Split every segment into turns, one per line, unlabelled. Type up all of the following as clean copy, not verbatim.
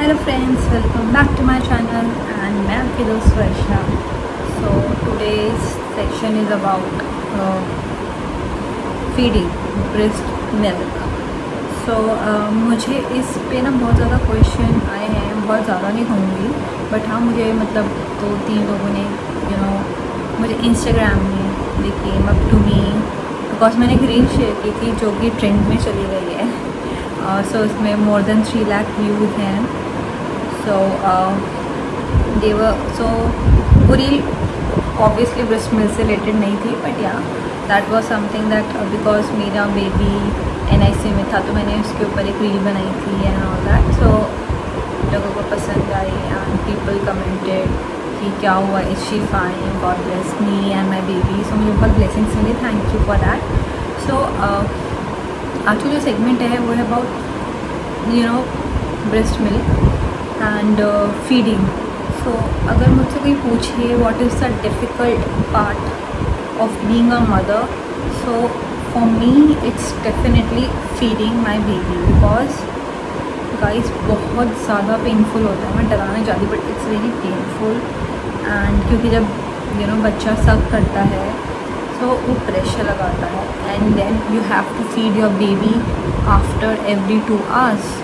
Hello friends, welcome back to my channel and मैं आपकी दोस्त Varsha. So today's section is about feeding breast milk. So मुझे इस पे ना बहुत ज़्यादा क्वेश्चन आए हैं, बहुत ज़्यादा नहीं कहूँगी बट हाँ मुझे मतलब 2-3 लोगों ने मुझे इंस्टाग्राम में they came up to me because मैंने एक रील शेयर की थी जो कि ट्रेंड में चली गई है। सो उसमें मोर देन 3 लाख व्यूज़ हैं। So वो रील ऑब्वियसली ब्रेस्ट मिल्क से रिलेटेड नहीं थी बट या that was something that because मेरा बेबी NICU में था तो मैंने उसके ऊपर एक रील बनाई थी एंड ऑल दैट। सो लोगों को पसंद आई एंड पीपल कमेंटेड कि क्या हुआ, is she fine, God bless me and my baby. So मुझे बहुत ब्लेसिंग्स मिली, thank you for that. So आज जो सेगमेंट है वो है about breast milk and feeding. So अगर मुझसे कोई पूछे what is the difficult part of being a mother, so for me it's definitely feeding my baby because guys बहुत ज़्यादा पेनफुल होता है। मैं डराने जाती but it's very painful and क्योंकि जब बच्चा सक करता है सो वो प्रेशर लगाता है and then you have to feed your baby after every 2 hours.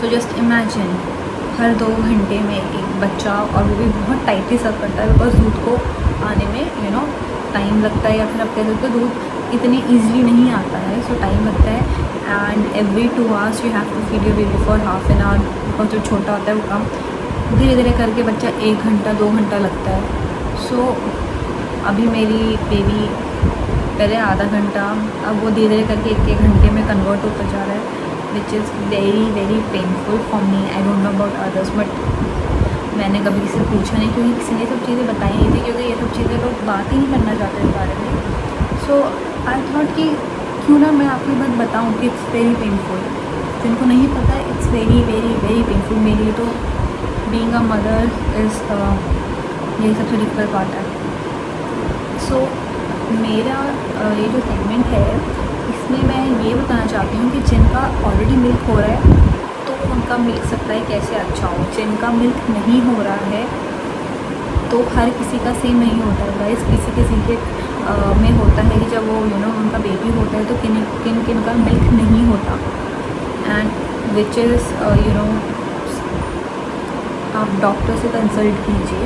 So just imagine हर 2 घंटे में एक बच्चा, और वो भी बहुत टाइटली सर्व करता है बिकॉज दूध को आने में टाइम लगता है, या फिर आप कह सकते हो दूध इतनी ईजिली नहीं आता है, सो टाइम लगता है। And every 2 hours you have to feed your baby for half an hour because जो छोटा होता है वो कम धीरे धीरे करके बच्चा 1 घंटा 2 घंटा लगता है। सो अभी मेरी बेबी पहले आधा घंटा, अब वो धीरे धीरे करके 1-1 घंटे में कन्वर्ट होता जा रहा है which is very very painful for me. I don't know about others but मैंने कभी किसी से पूछा नहीं क्योंकि किसी ने सब चीज़ें बताई नहीं थी, क्योंकि ये सब चीज़ें लोग बात ही नहीं करना चाहते इस बारे में। सो आई थॉट कि क्यों ना मैं आपकी बात बताऊँ कि इट्स वेरी पेनफुल। जिनको नहीं पता है it's very very very painful. मेरे लिए तो बीइंग अ मदर इज़ यही सबसे डिफिकल्ट पार्ट है। सो मेरा ये जो सेगमेंट है इसमें मैं ये बताना चाहती हूँ कि जिनका ऑलरेडी मिल्क हो रहा है तो उनका मिल्क सप्लाई कैसे अच्छा हो। जिनका मिल्क नहीं हो रहा है तो हर किसी का सेम नहीं होता है गाइस। किसी किसी के में होता है कि जब वो उनका बेबी होता है तो किन किन का मिल्क नहीं होता एंड विच इज़ आप डॉक्टर से कंसल्ट कीजिए,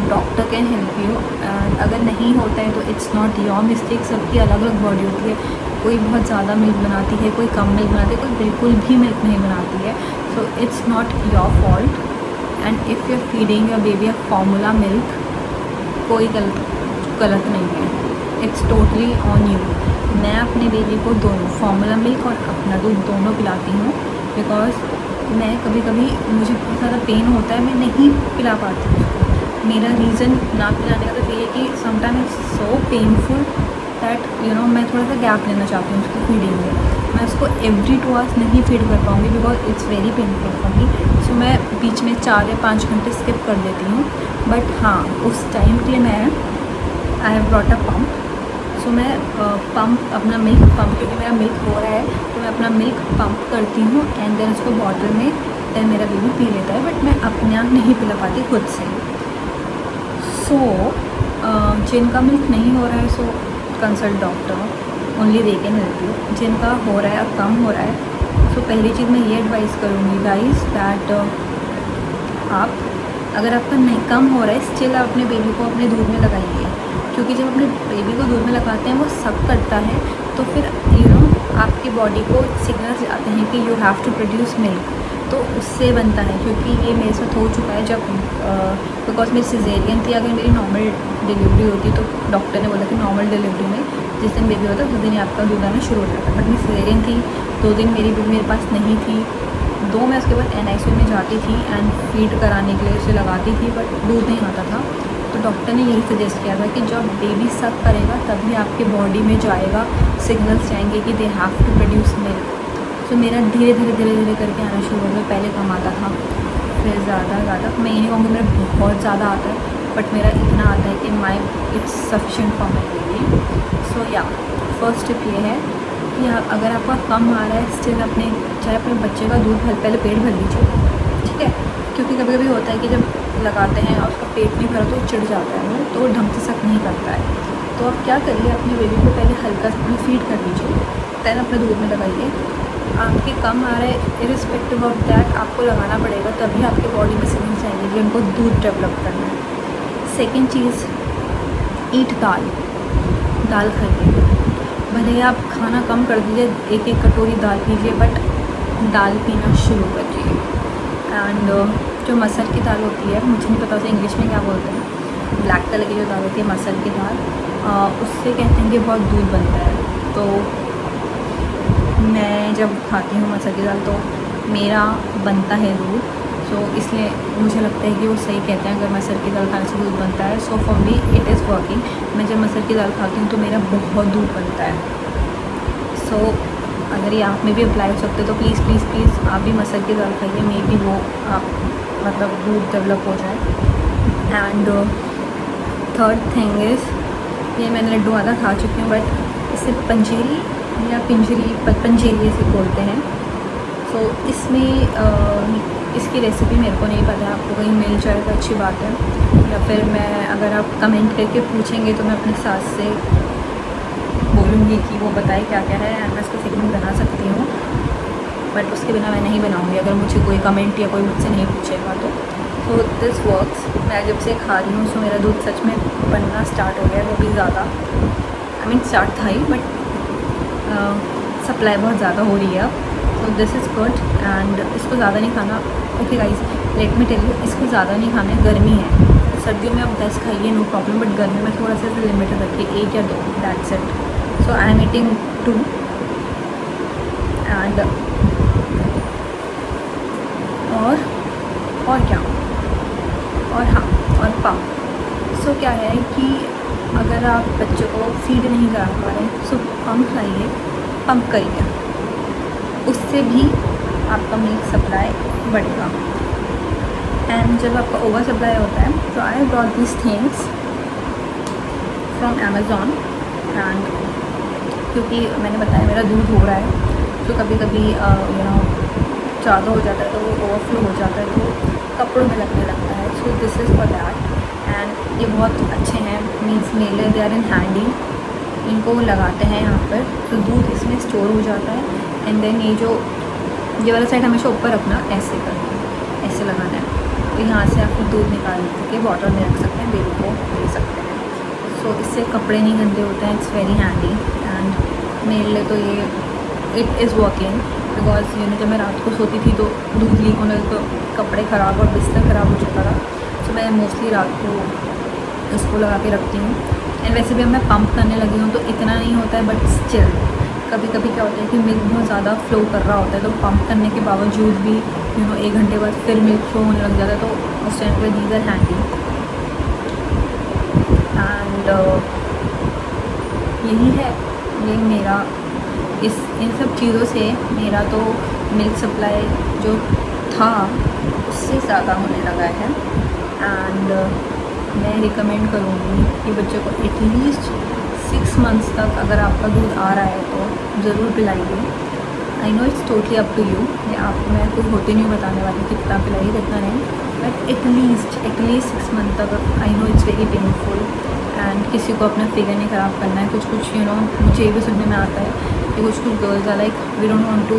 doctor can help you. And अगर नहीं होता है तो इट्स नॉट योर मिस्टेक। सबकी अलग अलग बॉडी होती है, कोई बहुत ज़्यादा मिल्क बनाती है, कोई कम मिल्क बनाती है, कोई बिल्कुल भी मिल्क नहीं बनाती है। So it's not your fault and if you are feeding your baby a formula milk कोई गलत नहीं है, इट्स टोटली ऑन यू। मैं अपने बेबी को दोनों फॉर्मूला मिल्क और अपना दूध दोनों पिलाती हूँ बिकॉज मैं कभी कभी मुझे बहुत ज़्यादा पेन होता है, मैं नहीं पिला पाती हूँ। मेरा रीज़न ना पिलाने का तो ये है कि sometime it's so painful that मैं थोड़ा सा गैप लेना चाहती हूँ उसको फीडिंग में। मैं उसको एवरी 2 आवर्स नहीं फीड कर पाऊँगी because it's very painful for me. So मैं बीच में 4 या 5 घंटे स्किप कर देती हूँ बट हाँ उस टाइम के लिए मैं I have brought a pump. So मैं पम्प अपना मिल्क पम्प, क्योंकि मेरा मिल्क हो रहा है तो मैं अपना मिल्क पम्प करती हूँ एंड देन उसको बॉटल में देन मेरा बेबी पी लेता है बट मैं अपने आप नहीं पिला पाती खुद से। सो जिनका मिल्क नहीं हो रहा है so consult doctor, only they can help you. जिनका हो रहा है और कम हो रहा है सो पहली चीज़ मैं ये एडवाइस करूँगी गाइस दैट आप अगर आपका नहीं कम हो रहा है स्टिल आप अपने बेबी को अपने दूध में लगाइए, क्योंकि जब अपने बेबी को दूध में लगाते हैं वो सक करता है तो फिर आपकी बॉडी को सिग्नल्स आते हैं कि you have to produce milk, तो उससे बनता है। क्योंकि ये मेरे साथ हो चुका है जब बिकॉज मेरी सिजेरियन थी। अगर मेरी नॉर्मल डिलीवरी होती तो डॉक्टर ने बोला कि नॉर्मल डिलीवरी में जिस दिन बेबी होता है उस दिन ही आपका दूध आना शुरू हो जाता है, बट मेरी सिजेरियन थी 2 दिन मेरी बेबी मेरे पास नहीं थी। 2 मैं उसके बाद NICU में जाती थी एंड फीड कराने के लिए उसे लगाती थी बट दूध नहीं आता था। तो डॉक्टर ने यही सजेस्ट किया था कि जब बेबी सक करेगा तभी आपके बॉडी में जाएगा, सिग्नल्स जाएंगे कि they have to produce milk. तो मेरा धीरे धीरे करके आना शुरू हो गया। पहले कम आता था फिर ज़्यादा मैं ये नहीं कहूँगी मेरा बहुत ज़्यादा आता है बट मेरा इतना आता है कि it's sufficient for my baby. So या फर्स्ट टिप ये है कि अगर आपका कम आ रहा है स्टिल अपने चाहे अपने बच्चे का दूध पहले पेट भर लीजिए, कभी कभी होता है कि जब लगाते हैं और उसका पेट नहीं भरा तो चिढ़ जाता है वो, तो ढंग से सक नहीं करता है। तो आप क्या करिए, अपने बेबी को पहले हल्का सा फीड कर लीजिए, दैन अपने दूध में लगाइए। आपके कम आ रहा है, इरिस्पेक्टिव ऑफ दैट आपको लगाना पड़ेगा, तभी आपके बॉडी में सिग्नल्स आएंगे कि उनको दूध डेवलप करना है। सेकेंड चीज़, ईट दाल। दाल खाइए, भले ही आप खाना कम कर दीजिए, एक एक कटोरी दाल पीजिए, बट दाल पीना शुरू करिए। एंड जो मसर की दाल होती है, मुझे नहीं पता उसे इंग्लिश में क्या बोलते हैं, ब्लैक कलर की जो दाल होती है मसर की दाल, उससे कहते हैं कि बहुत दूध बनता है। तो मैं जब खाती हूँ मसर की दाल तो मेरा बनता है दूध, सो इसलिए मुझे लगता है कि वो सही कहते हैं, अगर मसर की दाल खाने से दूध बनता है। सो for me it is working. मैं जब मसर की दाल खाती हूँ तो मेरा बहुत दूध बनता है। सो अगर ये आप में भी अप्लाई हो सकते तो प्लीज़ प्लीज़ प्लीज़ आप भी मसर की दाल खाइए, मे बी वो आप मतलब दूध डेवलप हो जाए। एंड थर्ड थिंग इज़, ये मैंने लड्डू आधा खा चुकी हूँ, बट इसे पंजीरी या पंजीरी इसे बोलते हैं। सो इसमें इसकी रेसिपी मेरे को नहीं पता है, आपको कहीं मिल जाए तो अच्छी बात है, या फिर मैं अगर आप कमेंट करके पूछेंगे तो मैं अपनी सास से बोलूँगी कि वो बताए क्या क्या है, एंड मैं इसको सीखने बना सकती हूँ, बट उसके बिना मैं नहीं बनाऊँगी अगर मुझे कोई कमेंट या कोई मुझसे नहीं पूछेगा तो। So this works. मैं जब से खा रही हूँ सो मेरा दूध सच में बनना स्टार्ट हो गया है, वो भी ज़्यादा, आई मीन स्टार्ट था ही, बट सप्लाई बहुत ज़्यादा हो रही है अब। So this is good. And इसको ज़्यादा नहीं खाना। Okay guys, let me tell you, इसको ज़्यादा नहीं खाना है, गर्मी है। सर्दियों में आप 10 खाइए नो प्रॉब्लम, बट गर्मी में थोड़ा सा लिमिटेड रखिए, 1 या 2, that's it. So I am eating 2 and और क्या, और हाँ, और पम्प। सो क्या है कि अगर आप बच्चे को फीड नहीं करा पा रहे हैं, सो पम्प लाइए, पम्प करिए, उससे भी आपका मिल्क सप्लाई बढ़ेगा। एंड जब आपका ओवर सप्लाई होता है तो I brought this things from Amazon. And क्योंकि मैंने बताया मेरा दूध हो रहा है, तो कभी कभी ज़्यादा हो जाता है तो वो ओवरफ्लो हो जाता है, तो कपड़ों में लगने लगता है। सो this is for that. And ये बहुत अच्छे हैं, मीन्स मेले दे आर इन हैंडी, इनको लगाते हैं यहाँ पर, तो दूध इसमें स्टोर हो जाता है। एंड देन ये वाला साइड हमेशा ऊपर रखना, ऐसे करके ऐसे लगाना है, तो यहाँ से आप दूध निकाल के बॉटल में रख सकते हैं, बेबी को दे सकते हैं। सो इससे कपड़े नहीं गंदे होते हैं, इट्स वेरी हैंडी। एंड मेरे लिए तो ये इट इज़ वर्किंग, बिकॉज जब मैं रात को सोती थी तो दूध लीक होने तो कपड़े ख़राब और बिस्तर ख़राब हो चुका था। तो मैं मोस्टली रात को इसको लगा के रखती हूँ। एंड वैसे भी अब मैं पंप करने लगी हूँ तो इतना नहीं होता है, बट स्टिल कभी कभी क्या होता है कि मिल्क बहुत ज़्यादा फ्लो कर रहा होता है, तो पंप करने के बावजूद भी 1 घंटे बाद फिर मिल्क फ्लो होने लग जाता है, तो उस टाइम पर दीज आर हैंडी। एंड यही है, ये मेरा इन सब चीज़ों से मेरा तो मिल्क सप्लाई जो था उससे ज़्यादा होने लगा है। एंड मैं रिकमेंड करूँगी कि बच्चे को एटलीस्ट 6 मंथ्स तक अगर आपका दूध आ रहा है तो ज़रूर पिलाइए। I know it's totally up to you, मैं कोई होती नहीं बताने वाली कितना पिलाइए कितना नहीं, बट एटलीस्ट 6 मंथ तक। आई know it's very painful and किसी को अपना फिगर नहीं ख़राब करना है। कुछ मुझे ये भी सुनने में आता है कि कुछ girls are like we don't want to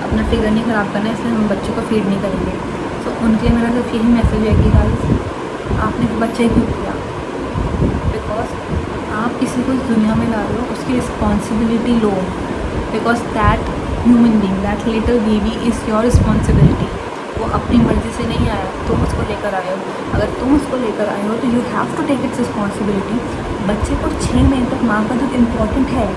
अपना फिगर नहीं ख़राब करना है, इसलिए हम बच्चे को फीड नहीं करेंगे। तो उनके लिए मेरा सिर्फ यही मैसेज है कि गाइस आपने बच्चे क्यों किया, बिकॉज आप किसी को इस दुनिया में ला रहे हो, उसकी responsibility low, because that human being, that little baby is your responsibility. वो अपनी मर्ज़ी से नहीं आया, तुम उसको लेकर आए हो। अगर तुम उसको लेकर आए हो तो you have to take its responsibility. बच्चे को 6 महीने तक माँ का दूध इम्पॉर्टेंट है।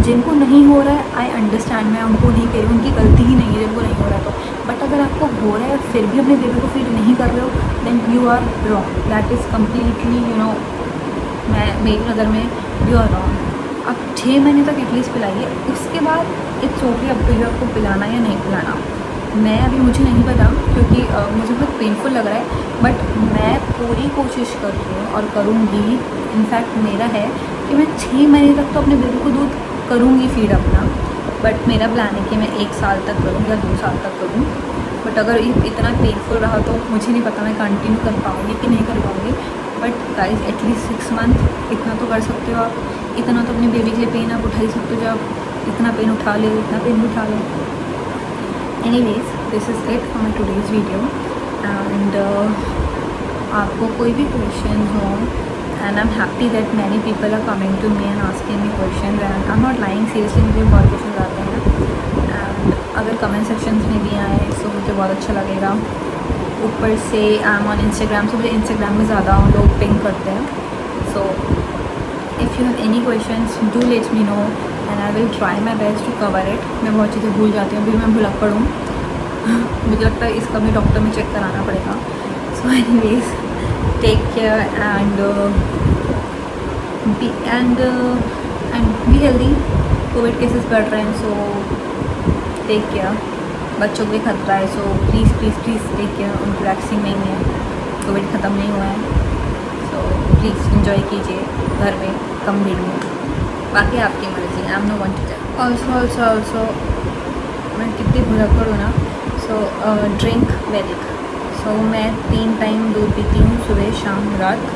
जिनको नहीं हो रहा है आई अंडरस्टैंड, मैं उनको नहीं कह रही, उनकी गलती ही नहीं है जिनको नहीं हो रहा है तो, बट अगर आपको हो रहा है फिर भी अपने बेबी को फीड नहीं कर रहे हो, then you are wrong, that is completely मेरी नज़र में यू आर रॉन्ग। आप 6 महीने तक एटलीस्ट पिलाइए, उसके बाद इट्स ओके अब तो आपको पिलाना या नहीं पिलाना। मैं अभी मुझे नहीं पता क्योंकि मुझे बहुत पेनफुल लग रहा है, बट मैं पूरी कोशिश कर रही हूँ और करूँगी। इनफैक्ट मेरा है कि मैं 6 महीने तक तो अपने बेबी को दूध करूँगी फीड अपना, बट मेरा प्लान है कि मैं 1 साल तक करूँ या 2 साल तक करूँ। बट अगर इतना पेनफुल रहा तो मुझे नहीं पता मैं कंटिन्यू कर पाऊँगी कि नहीं कर पाऊँगी। बट गाइस एटलीस्ट 6 मंथ इतना तो कर सकते हो आप, इतना तो अपनी बेबी के लिए पेन आप उठा ही सकते हो। जब आप इतना पेन उठा ले, इतना पेन उठा लो। Anyways this is it for my today's video. And आपको कोई भी क्वेश्चन हो, and I am happy that many people are coming to me and asking me question, and I am not lying, seriously मुझे बहुत question आते हैं। And अगर comment sections में भी आए तो मुझे बहुत अच्छा लगेगा। ऊपर से I am on Instagram, so मुझे इंस्टाग्राम में ज़्यादा लोग पिंग करते हैं। So if you have any questions do let me know and I will try my best to cover it. मैं बहुत चीज़ें भूल जाती हूँ, अभी मैं भुलक्कड़ हूँ। मुझे लगता है इसका भी डॉक्टर में चेक कराना पड़ेगा। So anyways take care and be healthy. Covid cases बढ़ रहे हैं, सो टेक केयर। बच्चों को भी खतरा है, so please please please take care. उनकी वैक्सीन नहीं है, कोविड ख़त्म नहीं हुआ है, सो प्लीज़ इन्जॉय कीजिए घर में, कम भीड़ में। बाकी आपकी मर्ज़ी, I am no one to tell. Also मैं कितनी भुलक्कड़ हूँ ना। सो ड्रिंक मिल्क। सो मैं 3 टाइम दूध पीती हूँ, सुबह शाम रात।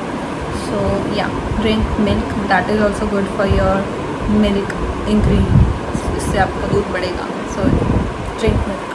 सो या drink milk, that is also good for your milk increase, इससे आपका दूध बढ़ेगा। सो ड्रिंक मिल्क।